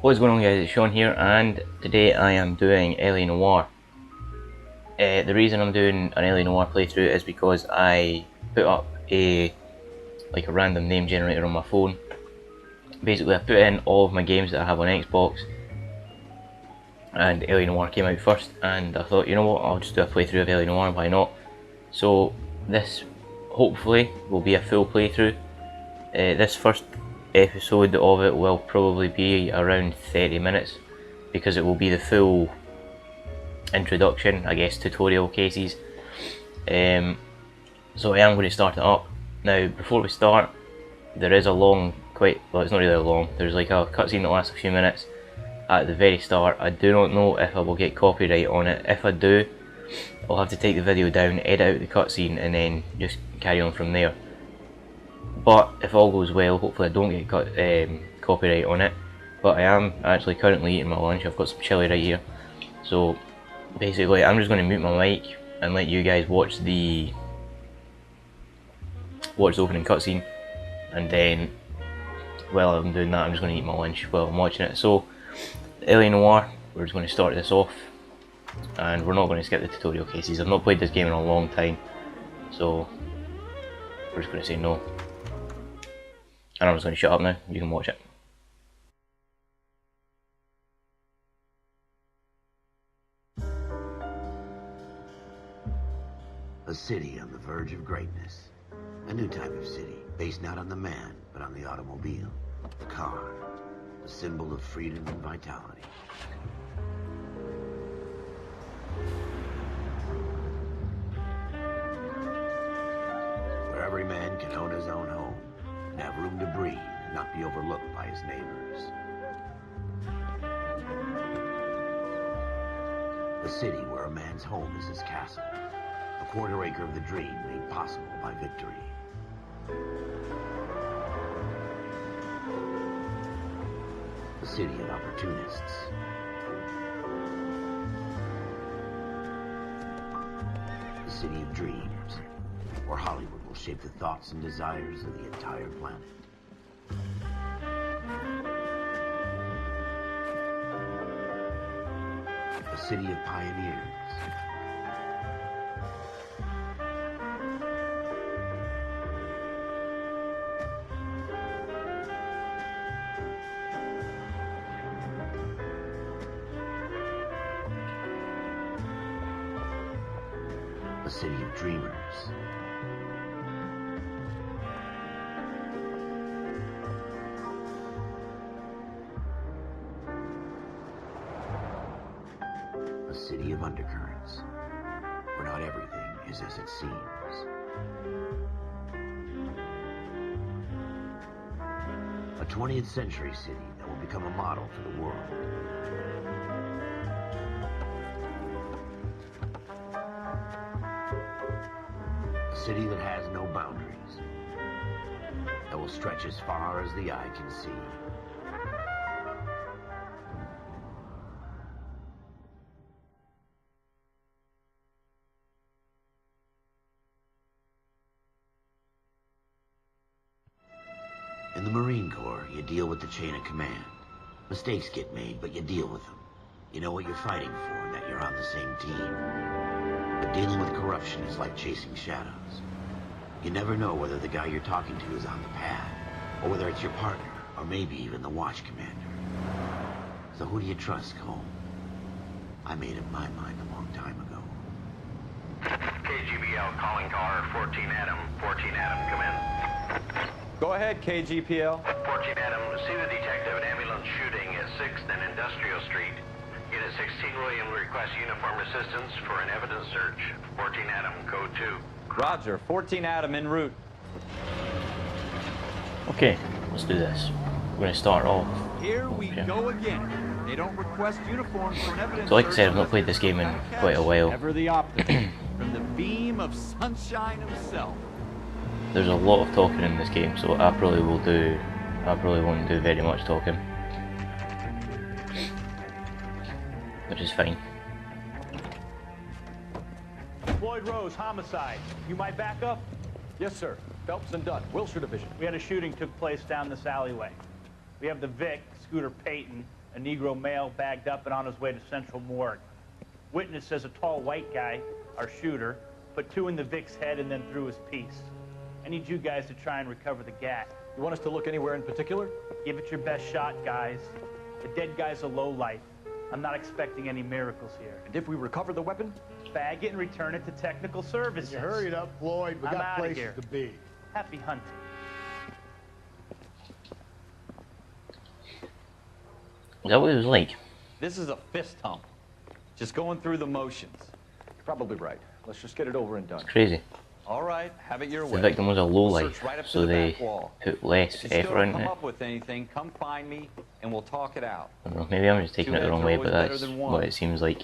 What's going on, guys? It's Sean here, and today I am doing Noire. The reason I'm doing an Noire playthrough is because I put up a random name generator on my phone. Basically, I put in all of my games that I have on Xbox, and Noire came out first, and I thought, you know what, I'll just do a playthrough of Noire, why not? So this hopefully will be a full playthrough. This first episode of it will probably be around 30 minutes because it will be the full introduction, I guess, tutorial cases. So I am going to start it up. Now, before we start, there is a long, well, it's not really long, there's like a cutscene that lasts a few minutes at the very start. I do not know if I will get copyright on it. If I do, I'll have to take the video down, edit out the cutscene, and then just carry on from there. But if all goes well, hopefully I don't get copyright on it. But I am actually currently eating my lunch. I've got some chili right here. So basically I'm just going to mute my mic and let you guys watch the opening cutscene, and then while I'm doing that I'm just going to eat my lunch while I'm watching it. So Noire, we're just going to start this off, and we're not going to skip the tutorial cases. I've not played this game in a long time, so we're just going to say no. And I'm just going to shut up now, you can watch it. A city on the verge of greatness. A new type of city, based not on the man, but on the automobile. The car. A symbol of freedom and vitality. Where every man can own his own home, and have room to breathe and not be overlooked by his neighbors. A city where a man's home is his castle. A quarter acre of the dream made possible by victory. A city of opportunists. A city of dreams, where Hollywood will shape the thoughts and desires of the entire planet. A city of pioneers. A city of dreamers. A city of undercurrents, where not everything is as it seems. A 20th century city that will become a model for the world. A city that has no boundaries, that will stretch as far as the eye can see. In the Marine Corps, you deal with the chain of command. Mistakes get made, but you deal with them. You know what you're fighting for and that you're on the same team. But dealing with corruption is like chasing shadows. You never know whether the guy you're talking to is on the pad, or whether it's your partner, or maybe even the watch commander. So who do you trust, Cole? I made up my mind a long time ago. KGBL calling car 14 Adam. 14 Adam, come in. Go ahead, KGPL. 14 Adam, see the detective at ambulance shooting at 6th and Industrial Street. Unit 16 William requests uniform assistance for an evidence search. 14 Adam, code 2. Roger, 14 Adam en route. Okay, let's do this. We're going to start off. Here we go again. They don't request uniforms for an evidence. So like I said, I've not played this game in quite a while. Ever the opposite. From the beam of sunshine himself. There's a lot of talking in this game, so I probably won't do very much talking, which is fine. Floyd Rose, homicide. You might back up? Yes, sir. Phelps and Dunn, Wilshire Division. We had a shooting took place down this alleyway. We have the Vic, Scooter Payton, A Negro male bagged up and on his way to Central Morgue. Witness says a tall white guy, our shooter, put 2 in the Vic's head and then threw his piece. I need you guys to try and recover the gat. You want us to look anywhere in particular? Give it your best shot, guys. The dead guy's a lowlife. I'm not expecting any miracles here. And if we recover the weapon? Bag it and return it to technical services. You hurry it up, Floyd. We I'm got outta places here. to be. Happy hunting. Is that what it was like? This is a fist hump. Just going through the motions. You're probably right. Let's just get it over and done. Crazy. All right, have it your The way. victim was a We'll lowlife, search right up to so the they back wall. put less If you still effort don't into come it. up with anything, come find me and we'll talk it out. I don't know, maybe I'm just taking Two it the heads wrong are way, always but better that's than one. what it seems like.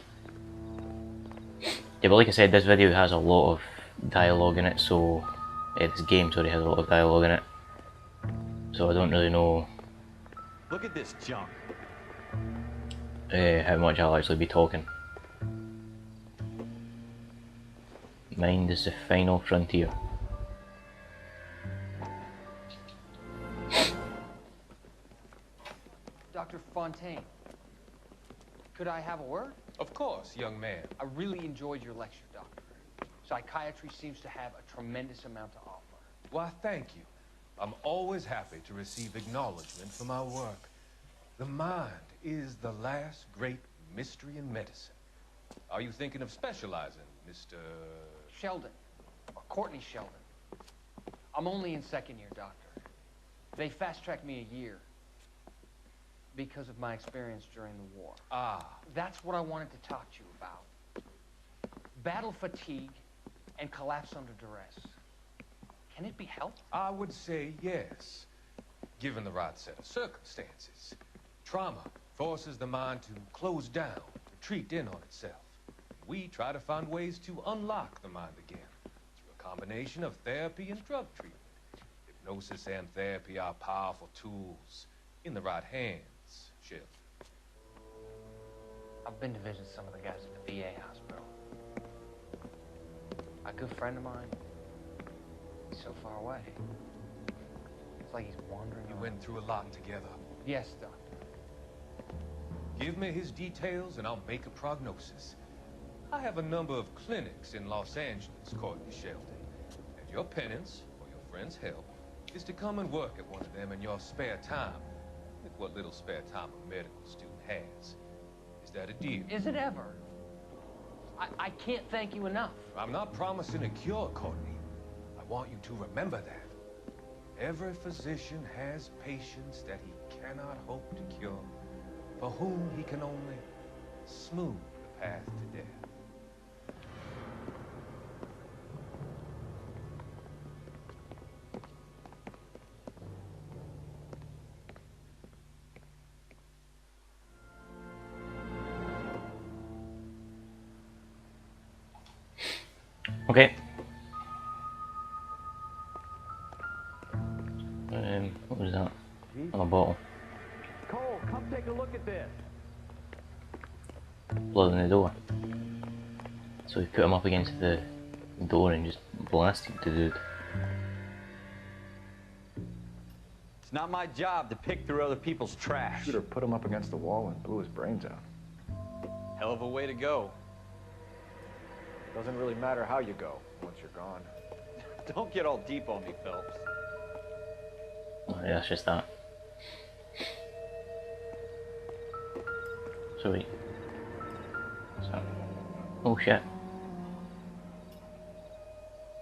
Yeah, but like I said, this video has a lot of dialogue in it, so... this game, sorry, has a lot of dialogue in it. So I don't really know Look at this junk. how much I'll actually be talking. Mind is the final frontier. Dr. Fontaine, could I have a word? Of course, young man. I really enjoyed your lecture, Doctor. Psychiatry seems to have a tremendous amount to offer. Why, thank you. I'm always happy to receive acknowledgement for my work. The mind is the last great mystery in medicine. Are you thinking of specializing, Mr. Sheldon, or Courtney Sheldon. I'm only in second year, Doctor. They fast-tracked me a year because of my experience during the war. Ah, That's what I wanted to talk to you about. Battle fatigue and collapse under duress. Can it be helped? I would say yes, given the right set of circumstances. Trauma forces the mind to close down, retreat in on itself. We try to find ways to unlock the mind again through a combination of therapy and drug treatment. Hypnosis and therapy are powerful tools in the right hands, Sheldon. I've been to visit some of the guys at the VA hospital. A good friend of mine, he's so far away. It's like he's wandering You around. went through a lot together. Yes, Doctor. Give me his details and I'll make a prognosis. I have a number of clinics in Los Angeles, Courtney Sheldon. And your penance, for your friend's help, is to come and work at one of them in your spare time. With what little spare time a medical student has. Is that a deal? Is it ever? I can't thank you enough. I'm not promising a cure, Courtney. I want you to remember that. Every physician has patients that he cannot hope to cure, for whom he can only smooth the path to death. Okay. What was that? On a bottle. Cole, come take a look at this. Blood in the door. So we put him up against the door and just blasted the dude. It's not my job to pick through other people's trash. Shooter put him up against the wall and blew his brains out. Hell of a way to go. Doesn't really matter how you go once you're gone. Don't get all deep on me, Phelps. Oh, yeah, that's just that. Sweet. So, oh shit.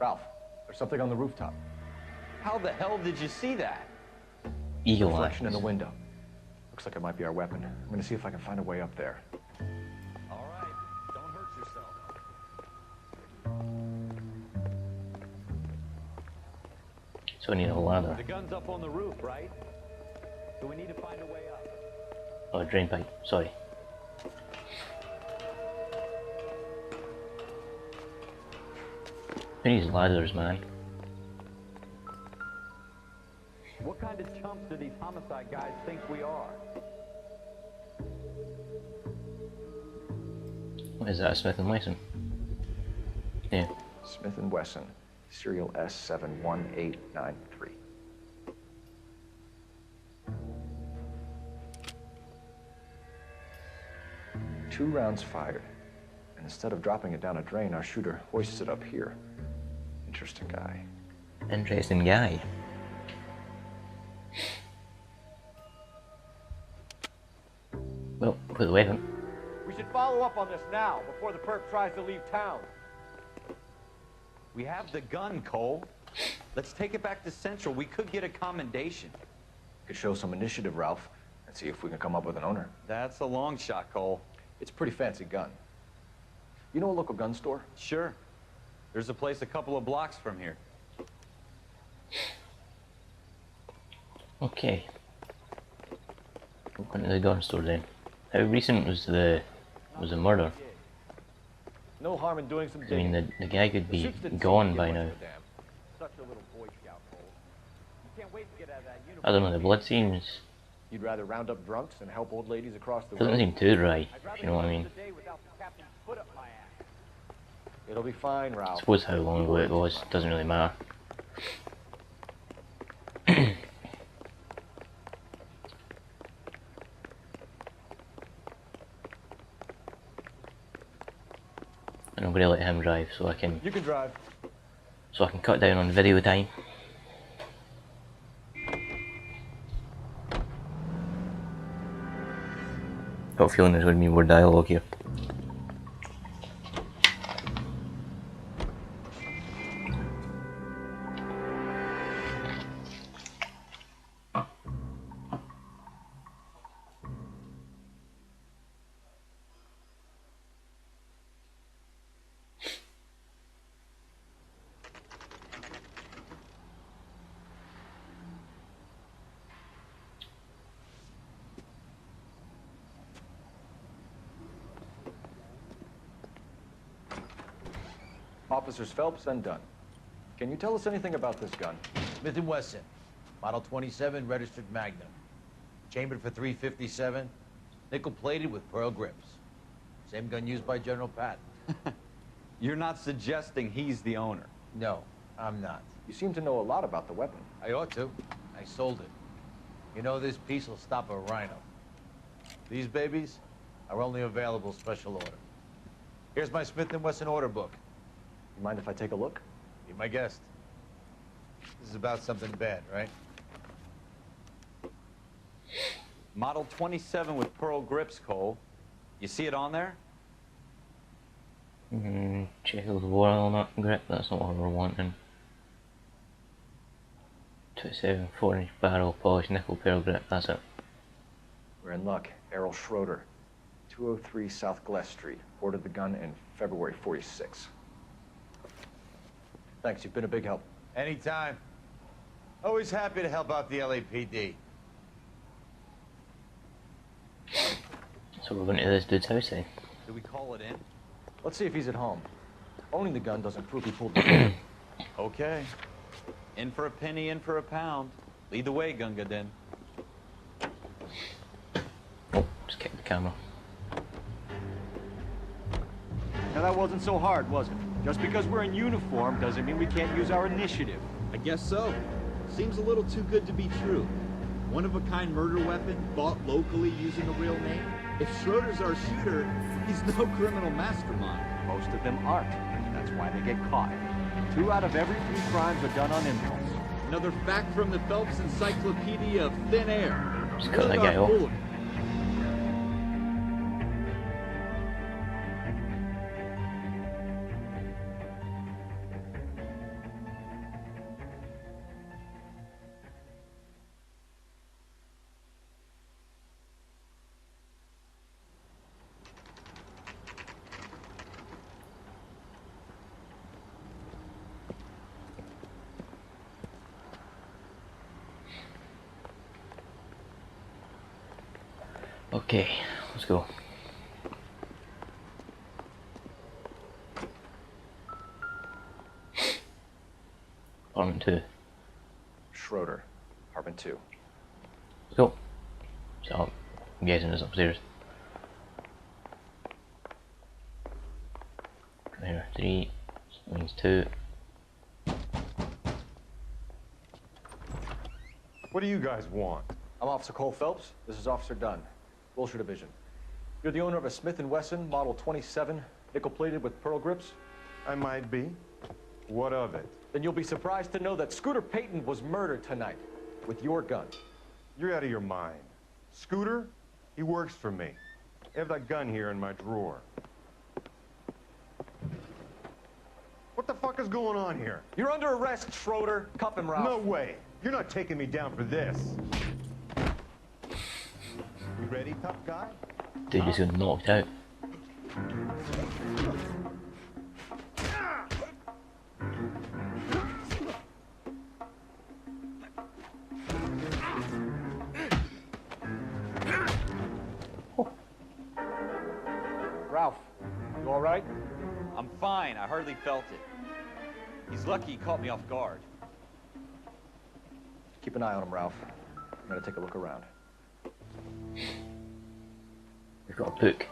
Ralph, there's something on the rooftop. How the hell did you see that? Eagle eye. Reflection in the window. Looks like it might be our weapon. I'm gonna see if I can find a way up there. All right, don't hurt yourself. So we need a ladder. The gun's up on the roof, right? So we need to find a way up. Oh, a drain pipe. Sorry. Who needs ladders, man? What kind of chumps do these homicide guys think we are? What is that, a Smith & Wesson? Yeah. Smith & Wesson, serial S71893. 2 rounds fired. And instead of dropping it down a drain, our shooter hoists it up here. Interesting guy. Interesting guy. Well, put the weapon. We should follow up on this now, before the perp tries to leave town. We have the gun, Cole. Let's take it back to Central. We could get a commendation. Could show some initiative, Ralph, and see if we can come up with an owner. That's a long shot, Cole. It's a pretty fancy gun. You know a local gun store? Sure. There's a place a couple of blocks from here. Okay. Went to the gun store then. How recent was the murder? No harm in doing some I mean, digging. the guy could be Suits didn't gone seem to by get now. much of a damn. Such a little Boy Scout, Cole. You can't wait to get out of that uniform. I don't know, the blood seems... You'd rather round up drunks and help old ladies across the doesn't road? seem too dry, if you know what I mean. It'll be fine, I Ralph. suppose how long ago it was, doesn't really matter. And I'm gonna let him drive so I can You can drive. cut down on video time. Got a feeling there's going to be more dialogue here. Officers Phelps and Dunn. Can you tell us anything about this gun? Smith & Wesson, Model 27, registered Magnum. Chambered for .357, nickel-plated with pearl grips. Same gun used by General Patton. You're not suggesting he's the owner? No, I'm not. You seem to know a lot about the weapon. I ought to. I sold it. You know, this piece will stop a rhino. These babies are only available special order. Here's my Smith & Wesson order book. You mind if I take a look? Be my guest. This is about something bad, right? Model 27 with pearl grips, Cole. You see it on there? Check out the walnut grip, that's not what we're wanting. 27 4-inch barrel polished nickel pearl grip, that's it. We're in luck. Errol Schroeder, 203 South Glass Street. Ordered the gun in February '46. Thanks, you've been a big help. Anytime. Always happy to help out the LAPD. So we're going to this dude's house then. Do we call it in? Let's see if he's at home. Owning the gun doesn't prove he pulled the trigger. Okay. In for a penny, in for a pound. Lead the way, Gunga Din. Oh, just kick the camera. Now that wasn't so hard, was it? Just because we're in uniform doesn't mean we can't use our initiative. I guess so. Seems a little too good to be true. One-of-a-kind murder weapon, bought locally using a real name. If Schroeder's our shooter, he's no criminal mastermind. Most of them aren't. That's why they get caught. 2 out of every 3 crimes are done on impulse. Another fact from the Phelps Encyclopedia of Thin Air. Just cut that guy off. Okay, let's go. Apartment 2. Schroeder, apartment 2. Let's go. So, I'm guessing it's upstairs. Come here, 3, that means 2. What do you guys want? I'm Officer Cole Phelps. This is Officer Dunn, Wilshire Division. You're the owner of a Smith & Wesson Model 27, nickel-plated with pearl grips? I might be. What of it? Then you'll be surprised to know that Scooter Payton was murdered tonight with your gun. You're out of your mind. Scooter? He works for me. I have that gun here in my drawer. What the fuck is going on here? You're under arrest, Schroeder. Cuff him, Ralph. No way. You're not taking me down for this. We ready, tough guy? Dude just got knocked out. Ralph, you all right? I'm fine. I hardly felt it. He's lucky he caught me off guard. Keep an eye on him, Ralph. I'm gonna take a look around. We've got a book.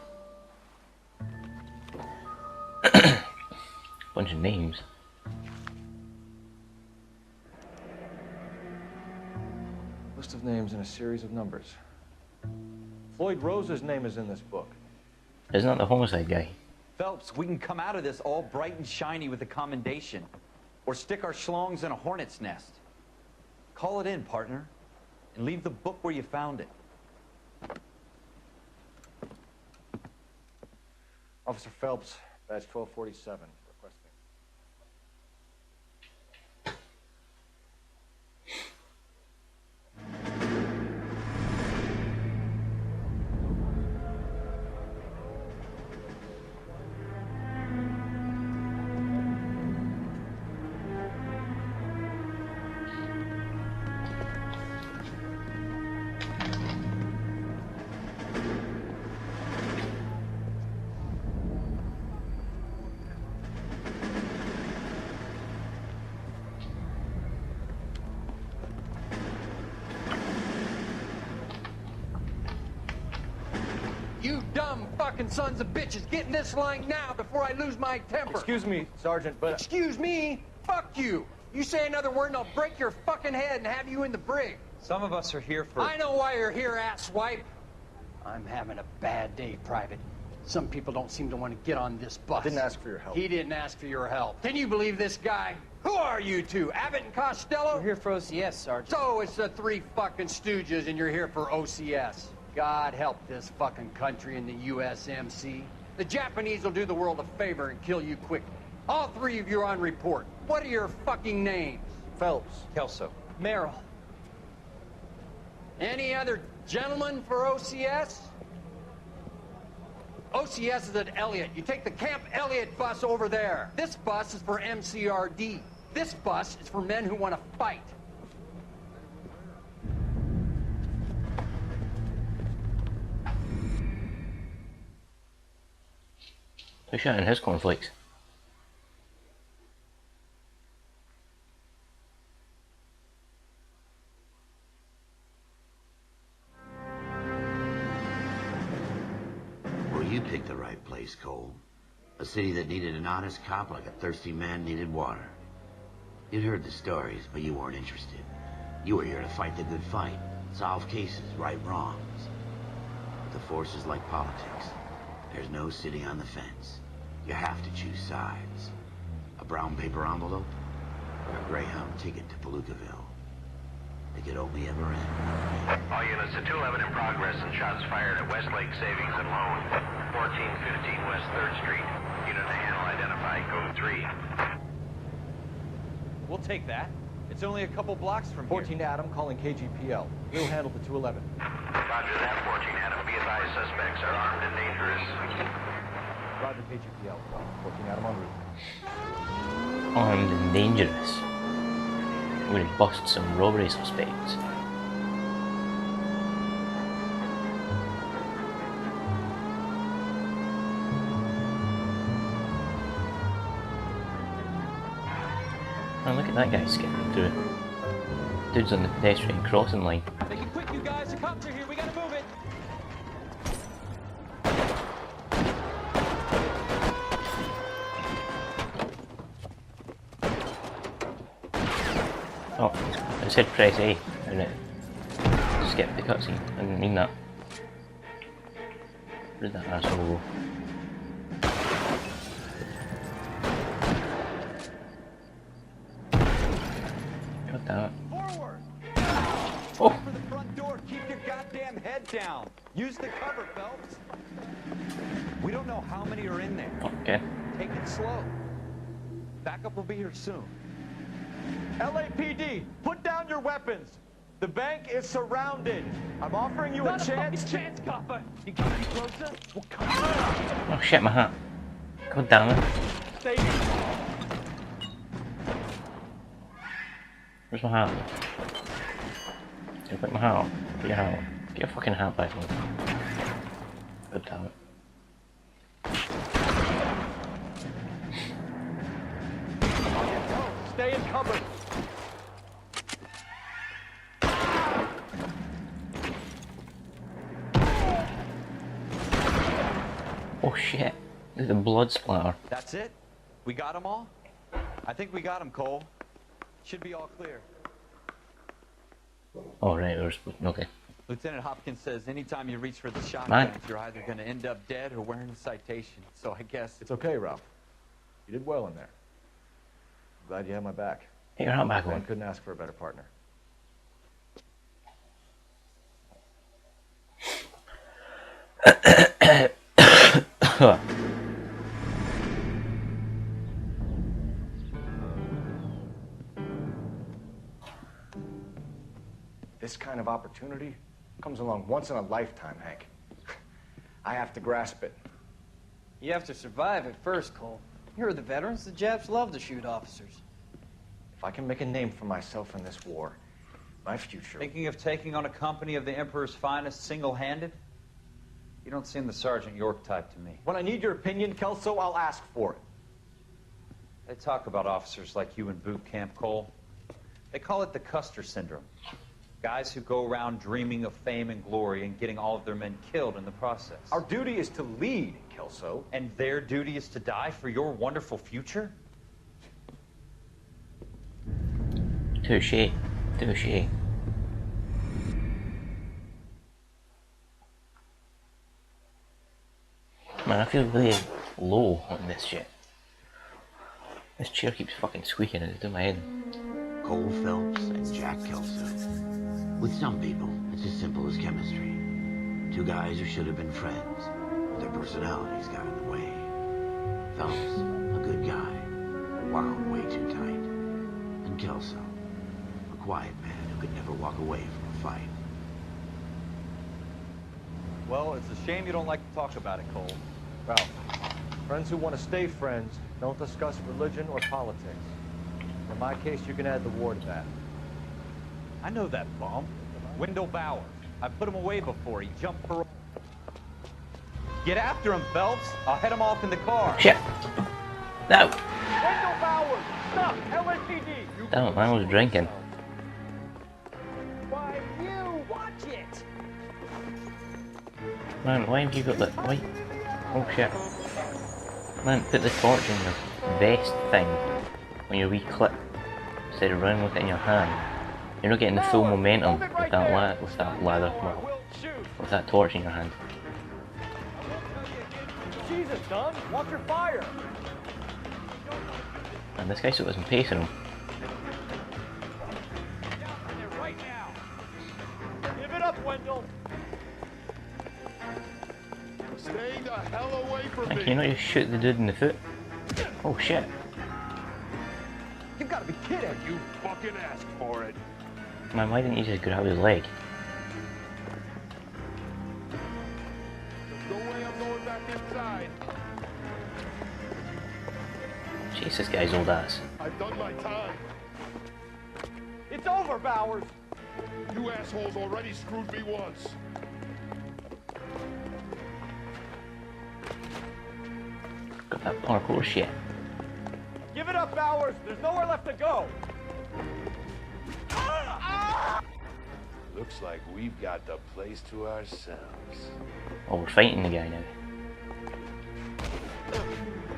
Bunch of names. List of names and a series of numbers. Floyd Rose's name is in this book. Isn't that the homicide guy? Phelps, we can come out of this all bright and shiny with a commendation. Or stick our schlongs in a hornet's nest. Call it in, partner. And leave the book where you found it. Officer Phelps, badge 1247, requesting. You dumb fucking sons of bitches, get in this line now before I lose my temper. Excuse me, Sergeant, but... Excuse me? Fuck you. You say another word and I'll break your fucking head and have you in the brig. Some of us are here for... I know why you're here, asswipe. I'm having a bad day, Private. Some people don't seem to want to get on this bus. Didn't ask for your help. He didn't ask for your help. Can you believe this guy? Who are you two? Abbott and Costello? We're here for OCS, Sergeant. So it's the three fucking stooges and you're here for OCS. God help this fucking country and the USMC. The Japanese will do the world a favor and kill you quickly. All three of you are on report. What are your fucking names? Phelps. Kelso. Merrill. Any other gentlemen for OCS? OCS is at Elliott. You take the Camp Elliott bus over there. This bus is for MCRD. This bus is for men who want to fight. Who's shouting his cornflakes? Well, you picked the right place, Cole. A city that needed an honest cop like a thirsty man needed water. You'd heard the stories, but you weren't interested. You were here to fight the good fight, solve cases, right wrongs. But the force is like politics. There's no sitting on the fence. You have to choose sides. A brown paper envelope, or a Greyhound ticket to Palookaville. It could only ever end. All units, a 211 in progress and shots fired at Westlake Savings and Loan, 1415 West 3rd Street. Unit to handle identified, code 3. We'll take that. It's only a couple blocks from 14 Adam calling KGPL. We'll handle the 211. Roger that, 14 Adam. Be advised, suspects are armed and dangerous. Roger KGPL. 14 Adam en route. Armed and dangerous. I'm gonna bust some robbery suspects. Oh, look at that guy skipping through it. Dude's on the pedestrian crossing line. Make it quick, you guys. The cops are here. We gotta move it. Oh, it said press A, and it skipped the cutscene. I didn't mean that. Where's that asshole? God damn it. Forward! Oh! For the front door, keep your goddamn head down. Use the cover, Phelps. We don't know how many are in there. Okay. Take it slow. Backup will be here soon. LAPD, put down your weapons. The bank is surrounded. I'm offering you a chance. Chance, copper. You come any closer? We'll come. Oh shit, my hat. God damn it. Stay. Where's my hat? Can I put my hat on? Get your hat on. Get your fucking hat back on. God damn it. Stay in cover. Oh shit. Look at the blood splatter. That's it? We got them all? I think we got them, Cole. Should be all clear. Oh right, we're supposed to, okay. Lieutenant Hopkins says anytime you reach for the shotgun, Man. you're either going to end up dead or wearing a citation. So I guess It's okay, Ralph. You did well in there. I'm glad you had my back. Get your hat back I on. couldn't ask for a better partner. This kind of opportunity comes along once in a lifetime, Hank. I have to grasp it. You have to survive it first, Cole. Here are the veterans. The Japs love to shoot officers. If I can make a name for myself in this war, my future... Thinking of taking on a company of the Emperor's finest single-handed? You don't seem the Sergeant York type to me. When I need your opinion, Kelso, I'll ask for it. They talk about officers like you in boot camp, Cole. They call it the Custer syndrome. Guys who go around dreaming of fame and glory and getting all of their men killed in the process. Our duty is to lead, Kelso. And their duty is to die for your wonderful future? Touche. Touche. Man, I feel really low on this shit. This chair keeps fucking squeaking and it's in my head. Cole Phelps and Jack Kelso. With some people, it's as simple as chemistry. Two guys who should have been friends, but their personalities got in the way. Phelps, a good guy, wound way too tight. And Kelso, a quiet man who could never walk away from a fight. Well, it's a shame you don't like to talk about it, Cole. Ralph, friends who want to stay friends don't discuss religion or politics. In my case, you can add the war to that. I know that bum. Wendell Bowers. I put him away before. He jumped parole. Get after him, Phelps. I'll head him off in the car. Shit. No. Wendell Bowers! Stop! LAPD! Damn it, man, I was drinking. Why, you! Watch it! Man, why have you got that? Why? Oh shit. Man, put the torch in your vest thing on your wee clip instead of running with it in your hand. You're not getting the full momentum with that ladder, well, with that torch in your hand. Jesus, Dunn! Watch your fire! And this guy still isn't pacing him. Right now! Give it up, Wendell! Stay the hell away from Can you not just shoot the dude in the foot? Oh shit. You've got to be kidding. You fucking asked for it. Man, why didn't you just grab his leg? There's no way I'm going back inside. Jeez, this guy's old ass. I've done my time. It's over, Bowers! You assholes already screwed me once. Got that parkour shit. Give it up, Bowers! There's nowhere left to go! Looks like we've got the place to ourselves. Oh, we're fighting the guy now.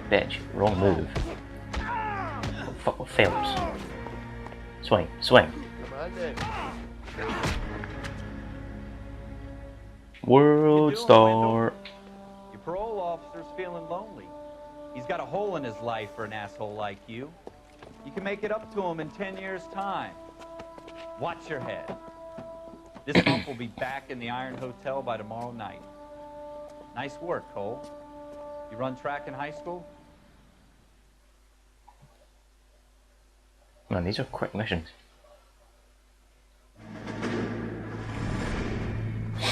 Bitch, wrong move. Oh, fuck with Phelps. Swing, swing. Come on then. World Star. officer's feeling lonely. He's got a hole in his life for an asshole like you. You can make it up to him in 10 years' time. Watch your head. This pump will be back in the Iron Hotel by tomorrow night. Nice work, Cole. You run track in high school? Man, these are quick missions.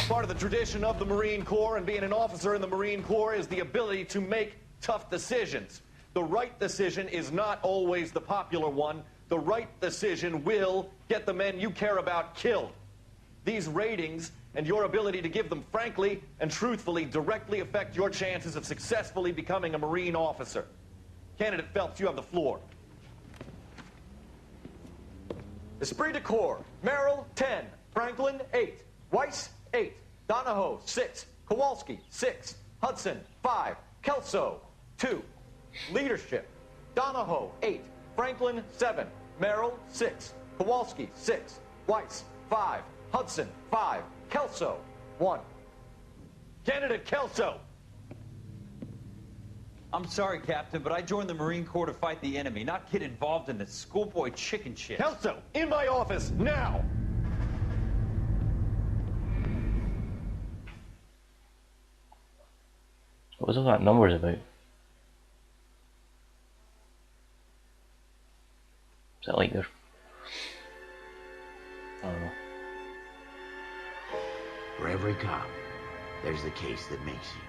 Part of the tradition of the Marine Corps and being an officer in the Marine Corps is the ability to make tough decisions. The right decision is not always the popular one. The right decision will get the men you care about killed. These ratings and your ability to give them frankly and truthfully directly affect your chances of successfully becoming a Marine officer. Candidate Phelps, you have the floor. Esprit de Corps, Merrill, 10. Franklin, 8. Weiss, 8. Donahoe, 6. Kowalski, 6. Hudson, 5. Kelso, 2. Leadership, Donahoe, 8. Franklin, 7. Merrill, 6. Kowalski, 6. Weiss, 5. Hudson, 5. Kelso, 1. Candidate Kelso. I'm sorry, Captain, but I joined the Marine Corps to fight the enemy, not get involved in this schoolboy chicken shit. Kelso, in my office, now! What was all that numbers about? Is that like their... I don't know. For every cop, there's the case that makes you.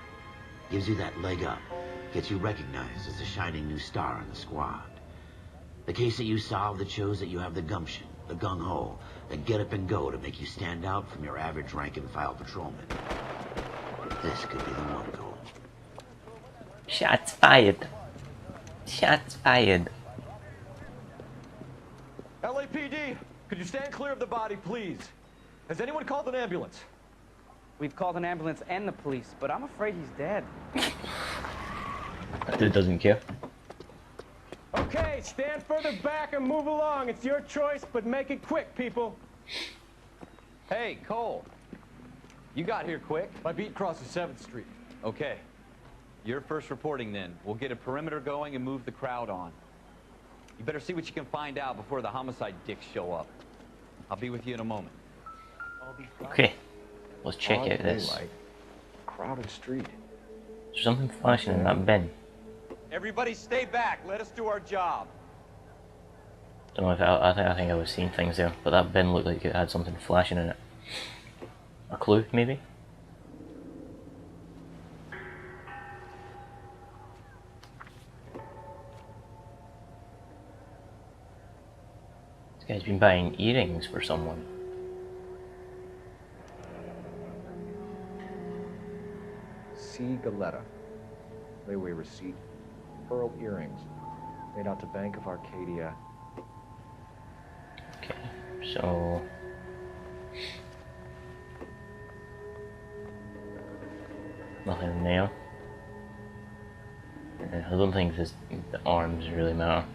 Gives you that leg up. Gets you recognized as a shining new star in the squad. The case that you solve that shows that you have the gumption, the gung-ho, the get up and go to make you stand out from your average rank-and-file patrolman. This could be the one, Cole. Shots fired. Shots fired. LAPD, could you stand clear of the body, please? Has anyone called an ambulance? We've called an ambulance and the police, but I'm afraid he's dead. That dude doesn't care. Okay, stand further back and move along. It's your choice, but make it quick, people. Hey, Cole. You got here quick. My beat crosses 7th Street. Okay. You're first reporting then. We'll get a perimeter going and move the crowd on. You better see what you can find out before the homicide dicks show up. I'll be with you in a moment. Okay. Let's check out this. Daylight. Crowded street. There's something flashing in that bin. Everybody stay back. Let us do our job. Don't know if I think I was seeing things there, but that bin looked like it had something flashing in it. A clue, maybe? This guy's been buying earrings for someone. C. Galetta. Layaway receipt. Pearl earrings. Made out to Bank of Arcadia. Okay, so... nothing in there. I don't think the arms really matter.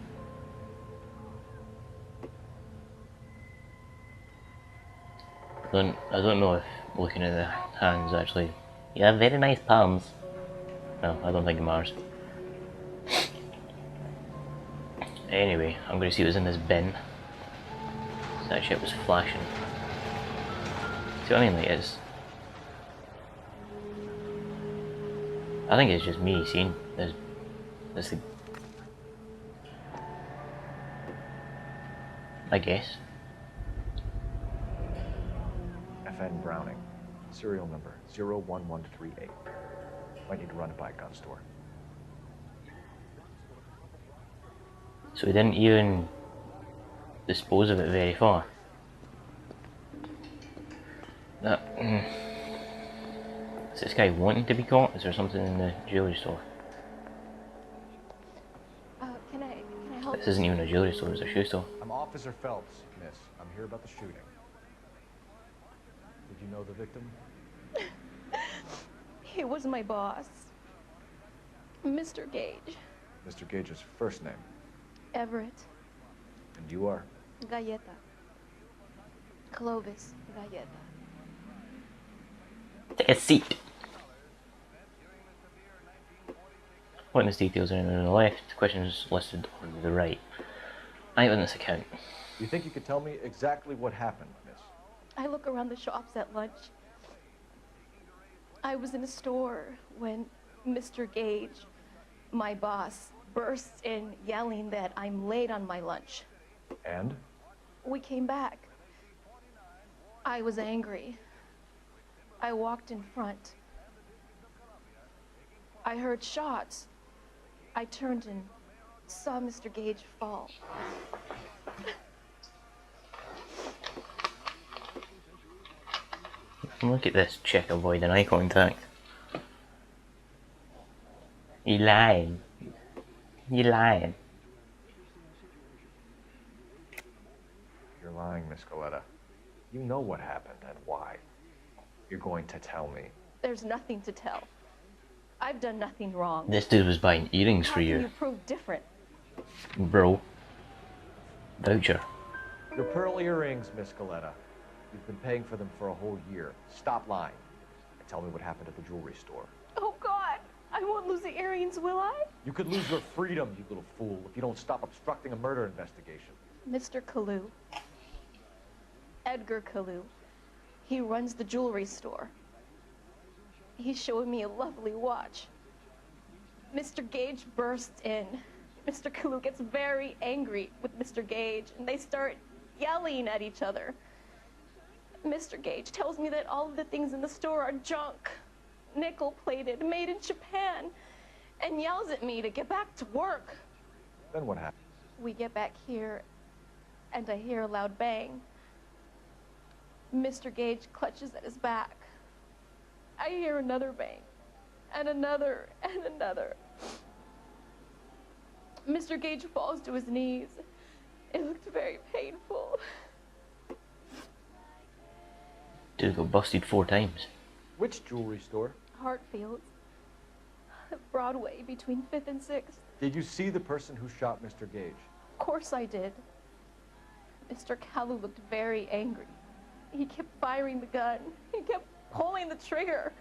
I don't know if looking at the hands actually... You have very nice palms. No, I don't think it matters. Anyway, I'm going to see what's in this bin. That shit was flashing. See what I mean? Like, it's... I think it's just me seeing this thing. I guess. FN Browning. Serial number 01138. Might need to run it by a gun store. So we didn't even dispose of it very far. That... Is this guy wanting to be caught? Is there something in the jewelry store? Can I help? This isn't even a jewelry store, it's a shoe store. I'm Officer Phelps, miss. I'm here about the shooting. Did you know the victim? He was my boss, Mr. Gage. Mr. Gage's first name. Everett. And you are? Galleta. Clovis Galleta. Take a seat. Witness details are on the left, questions listed on the right. Eyewitness account. You think you could tell me exactly what happened, miss? I look around the shops at lunch. I was in a store when Mr. Gage, my boss, bursts in yelling that I'm late on my lunch. And? We came back. I was angry. I walked in front. I heard shots. I turned and saw Mr. Gage fall. Look at this chick avoiding eye contact. You lying. You lying. You're lying, Miss Coletta. You know what happened and why. You're going to tell me. There's nothing to tell. I've done nothing wrong. This dude was buying earrings for How can you. you prove different? Bro. Voucher. Your pearl earrings, Miss Coletta. You've been paying for them for a whole year. Stop lying. And tell me what happened at the jewelry store. Oh, God. I won't lose the earrings, will I? You could lose your freedom, you little fool, if you don't stop obstructing a murder investigation. Mr. Kalu. Edgar Kalu. He runs the jewelry store. He showed me a lovely watch. Mr. Gage bursts in. Mr. Kalu gets very angry with Mr. Gage, and they start yelling at each other. Mr. Gage tells me that all of the things in the store are junk, nickel-plated, made in Japan, and yells at me to get back to work. Then what happened? We get back here, and I hear a loud bang. Mr. Gage clutches at his back. I hear another bang, and another, and another. Mr. Gage falls to his knees. It looked very painful. Dude got busted 4 times. Which jewelry store? Hartfield's. Broadway, between 5th and 6th. Did you see the person who shot Mr. Gage? Of course I did. Mr. Kalu looked very angry. He kept firing the gun. He kept pulling the trigger.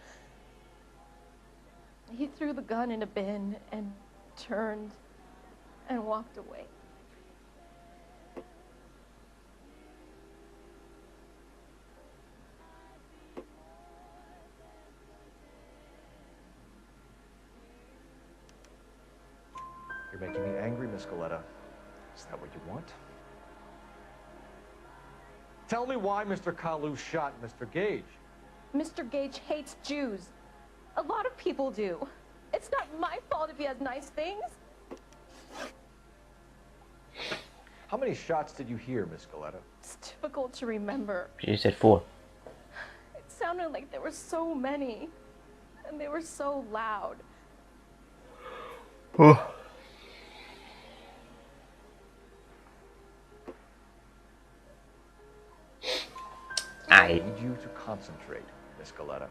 He threw the gun in a bin and turned and walked away. You're making me angry, Miss Coletta. Is that what you want? Tell me why Mr. Kalu shot Mr. Gage. Mr. Gage hates Jews. A lot of people do. It's not my fault if he has nice things. How many shots did you hear, Miss Coletta? It's difficult to remember. She said 4. It sounded like there were so many, and they were so loud. Oh. I need you to concentrate, Miss Coletta.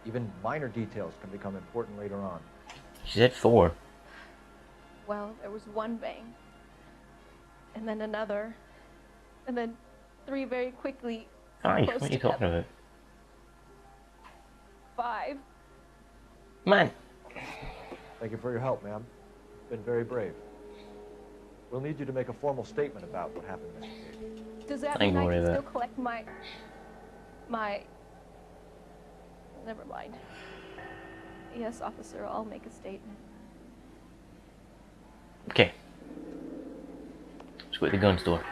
Even minor details can become important later on. She said 4. Well, there was one bang, and then another, and then 3 very quickly. 5? close What are you together. talking about? 5. Man. Thank you for your help, ma'am. You've been very brave. We'll need you to make a formal statement about what happened, Mr. Gage. Does that I mean I can worry can about still collect my... Never mind. Yes, officer, I'll make a statement. Okay. Let's go to the gun store.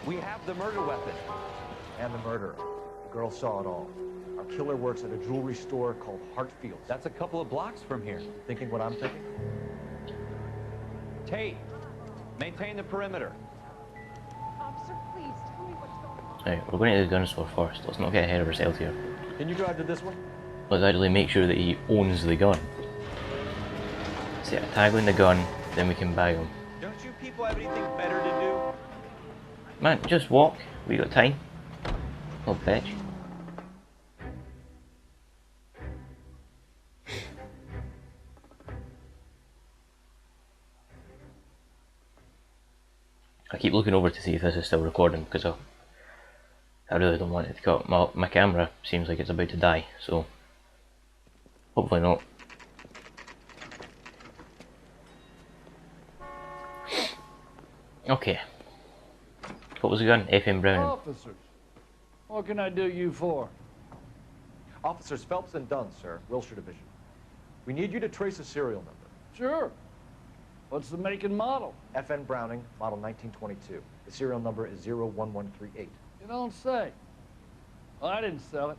We have the murder weapon. And the murderer. The girl saw it all. Our killer works at a jewelry store called Hartfield's. That's a couple of blocks from here. Thinking what I'm thinking? Tate, maintain the perimeter. Officer, please, tell me what's going on. Right, we're going to the gun store first. Let's not get ahead of ourselves here. Can you drive to this one? Let's actually make sure that he owns the gun. Set a tag on the gun, then we can buy him. Don't you people have anything better to do? Man, just walk. We got time. Oh, bitch. I keep looking over to see if this is still recording because I really don't want it to cut. My camera seems like it's about to die, so Hopefully not. Okay. What was the gun? FM Brown. Officers, what can I do you for? Officers Phelps and Dunn, sir, Wilshire Division. We need you to trace a serial number. Sure. What's the make and model? FN Browning, model 1922. The serial number is 01138. You don't say. Well, I didn't sell it.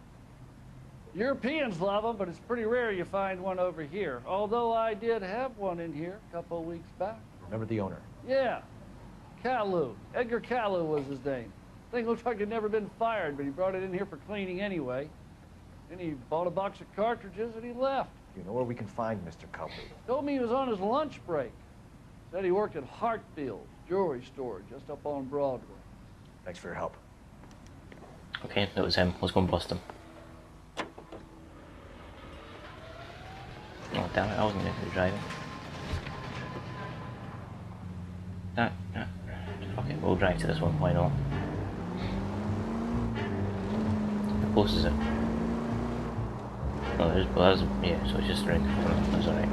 Europeans love them, but it's pretty rare you find one over here. Although I did have one in here a couple of weeks back. Remember the owner? Yeah. Kalu. Edgar Kalu was his name. Thing looked like he'd never been fired, but he brought it in here for cleaning anyway. Then he bought a box of cartridges and he left. Do you know where we can find Mr. Kalu? Told me he was on his lunch break. Said he worked at Hartfield's jewelry store just up on Broadway. Thanks for your help. Okay, that was him. Let's go and bust him. Oh damn it, I wasn't going to be driving. Okay, we'll drive to this one, why not? How close is it? Oh, yeah, so it's just around the corner, that's alright.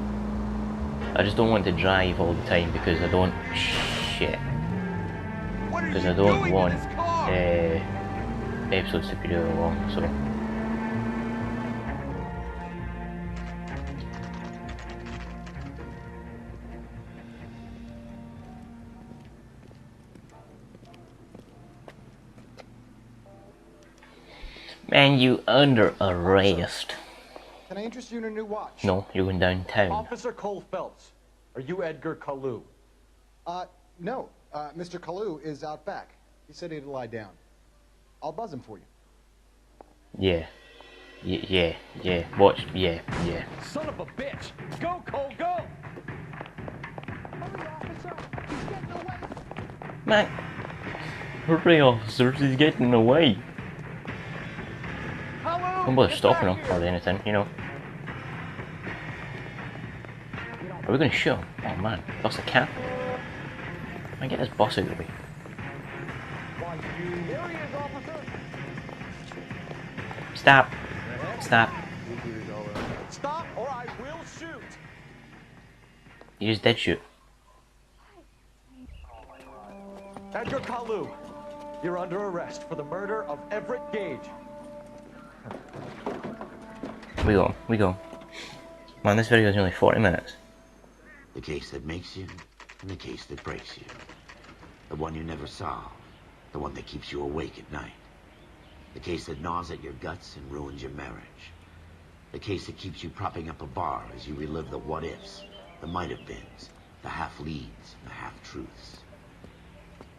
I just don't want to drive all the time because I don't... Shit. Because I don't want episodes to be really long, so... Man, you under arrest. Can I interest you in a new watch? No, you're going downtown. Officer Cole Phelps, are you Edgar Kalu? No. Mr. Kalu is out back. He said he'd lie down. I'll buzz him for you. Yeah. Watch. Yeah. Son of a bitch! Go, Cole, go! Hurry, officer! He's getting away! Man. Hurry, officers, he's getting away. Don't bother stopping him or anything, you know. Are we going to shoot him? Oh man, that's a cat. I get this boss out of the way. Stop. Stop. Stop or I will shoot. You just did shoot. Edgar Kalu, you're under arrest for the murder of Everett Gage. We go. Man, this video is only 40 minutes. The case that makes you, and the case that breaks you. The one you never solve. The one that keeps you awake at night. The case that gnaws at your guts and ruins your marriage. The case that keeps you propping up a bar as you relive the what-ifs, the might-have-beens, the half-leads, and the half-truths.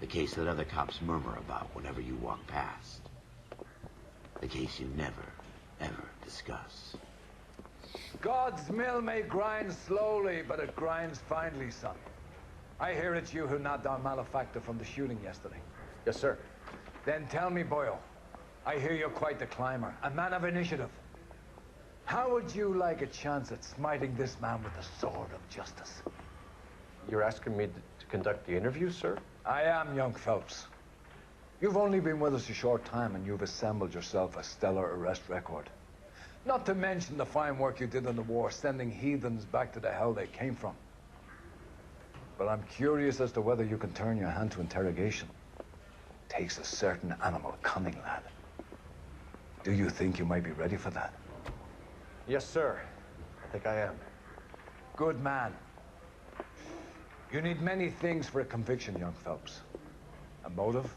The case that other cops murmur about whenever you walk past. The case you never, ever discuss. God's mill may grind slowly, but it grinds finely, son. I hear it's you who knocked down Malefactor from the shooting yesterday. Yes, sir. Then tell me, Boyle, I hear you're quite the climber, a man of initiative. How would you like a chance at smiting this man with the sword of justice? You're asking me to conduct the interview, sir? I am, young Phelps. You've only been with us a short time, and you've assembled yourself a stellar arrest record. Not to mention the fine work you did in the war, sending heathens back to the hell they came from. But I'm curious as to whether you can turn your hand to interrogation. Takes a certain animal cunning, lad. Do you think you might be ready for that? Yes, sir. I think I am. Good man. You need many things for a conviction, young Phelps. A motive,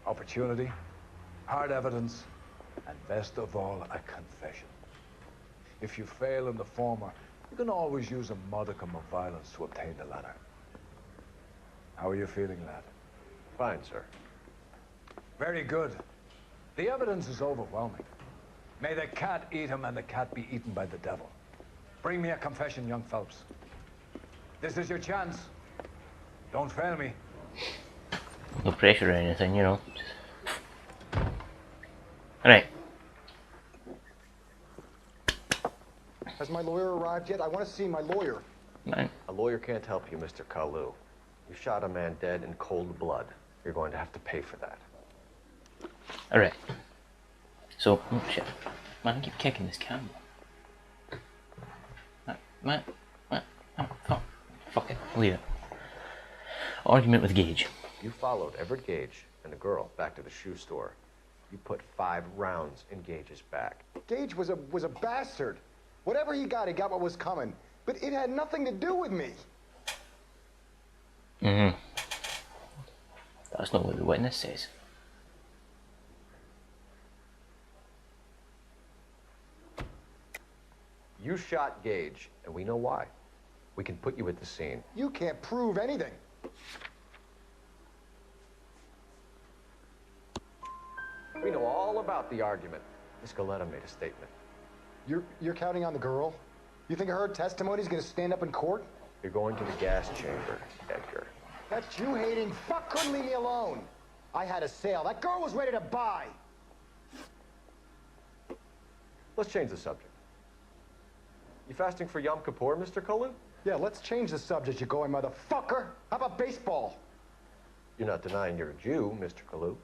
opportunity, hard evidence, and best of all, a confession. If you fail in the former, you can always use a modicum of violence to obtain the latter. How are you feeling, lad? Fine, sir. Very good. The evidence is overwhelming. May the cat eat him and the cat be eaten by the devil. Bring me a confession, young Phelps. This is your chance. Don't fail me. No pressure or anything, you know. Alright. Has my lawyer arrived yet? I want to see my lawyer. Man. A lawyer can't help you, Mr. Kalu. You shot a man dead in cold blood. You're going to have to pay for that. Alright. So, oh shit. Man, I keep kicking this camera. what? Oh, fuck it, leave it. Argument with Gage. You followed Everett Gage and the girl back to the shoe store. You put 5 rounds in Gage's back. Gage was a bastard. Whatever he got what was coming. But it had nothing to do with me. That's not what the witness says. You shot Gage, and we know why. We can put you at the scene. You can't prove anything. We know all about the argument. Miss Galetta made a statement. You're counting on the girl? You think her testimony's gonna stand up in court? You're going to the gas chamber, Edgar. That Jew-hating fuck couldn't leave me alone. I had a sale. That girl was ready to buy. Let's change the subject. You fasting for Yom Kippur, Mr. Cullen? Yeah, let's change the subject, you going motherfucker. How about baseball? You're not denying you're a Jew, Mr. Kalu.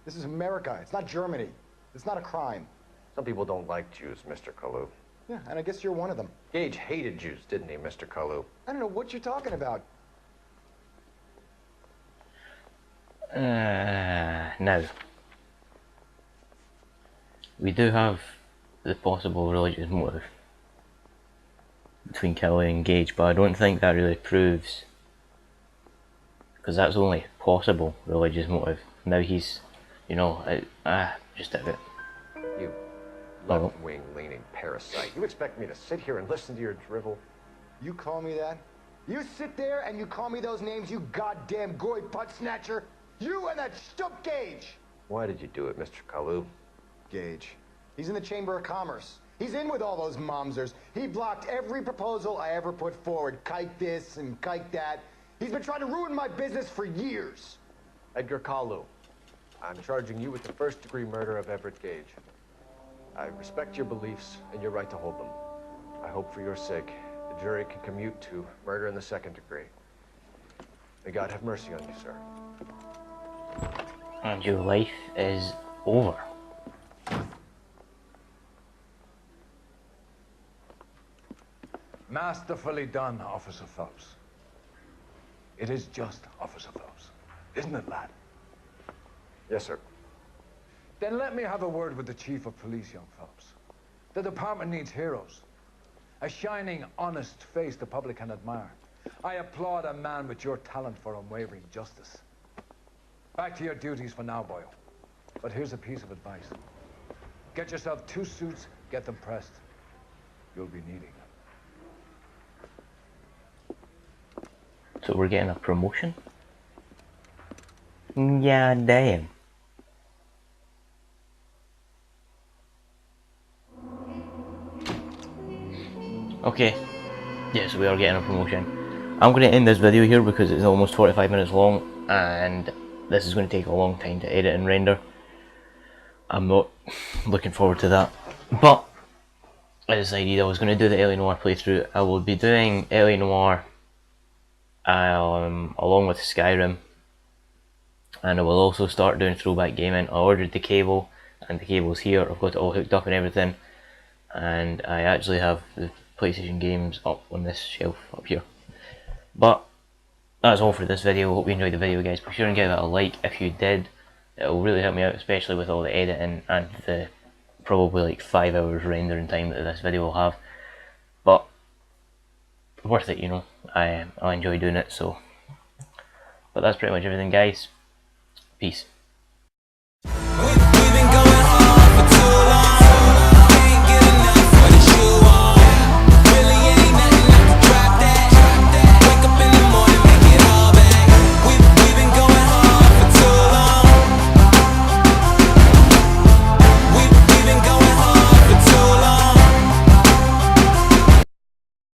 This is America. It's not Germany. It's not a crime. Some people don't like Jews, Mr. Kalu. Yeah, and I guess you're one of them. Gage hated Jews, didn't he, Mr. Kalu? I don't know what you're talking about. Now, we do have the possible religious motive between Kelly and Gage, but I don't think that really proves, because that's only possible religious motive. Now he's, you know, just a bit. You left-wing leaning parasite. You expect me to sit here and listen to your drivel? You call me that? You sit there and you call me those names, you goddamn goy butt snatcher? You and that stup Gage! Why did you do it, Mr. Kalu? Gage. He's in the Chamber of Commerce. He's in with all those momsers. He blocked every proposal I ever put forward. Kike this and kike that. He's been trying to ruin my business for years. Edgar Kalu, I'm charging you with the first-degree murder of Everett Gage. I respect your beliefs and your right to hold them. I hope for your sake the jury can commute to murder in the second degree. May God have mercy on you, sir. And your life is over. Masterfully done, Officer Phelps. It is just, Officer Phelps. Isn't it, lad? Yes, sir. Then let me have a word with the Chief of Police, young Phelps. The department needs heroes. A shining, honest face the public can admire. I applaud a man with your talent for unwavering justice. Back to your duties for now, boyo. But here's a piece of advice. Get yourself 2 suits, get them pressed. You'll be needing them. So we're getting a promotion? Yeah, damn. Okay, yes, we are getting a promotion. I'm going to end this video here because it's almost 45 minutes long and this is going to take a long time to edit and render. I'm not looking forward to that, but I decided I was going to do the L.A. Noire playthrough. I will be doing L.A. Noire along with Skyrim, and I will also start doing throwback gaming. I ordered the cable and the cable's here. I've got it all hooked up and everything, and I actually have the PlayStation games up on this shelf up here. But that's all for this video. Hope you enjoyed the video, guys. Be sure and give it a like if you did. It will really help me out, especially with all the editing and the probably like 5 hours rendering time that this video will have. But worth it, you know. I enjoy doing it. So, but that's pretty much everything, guys. Peace.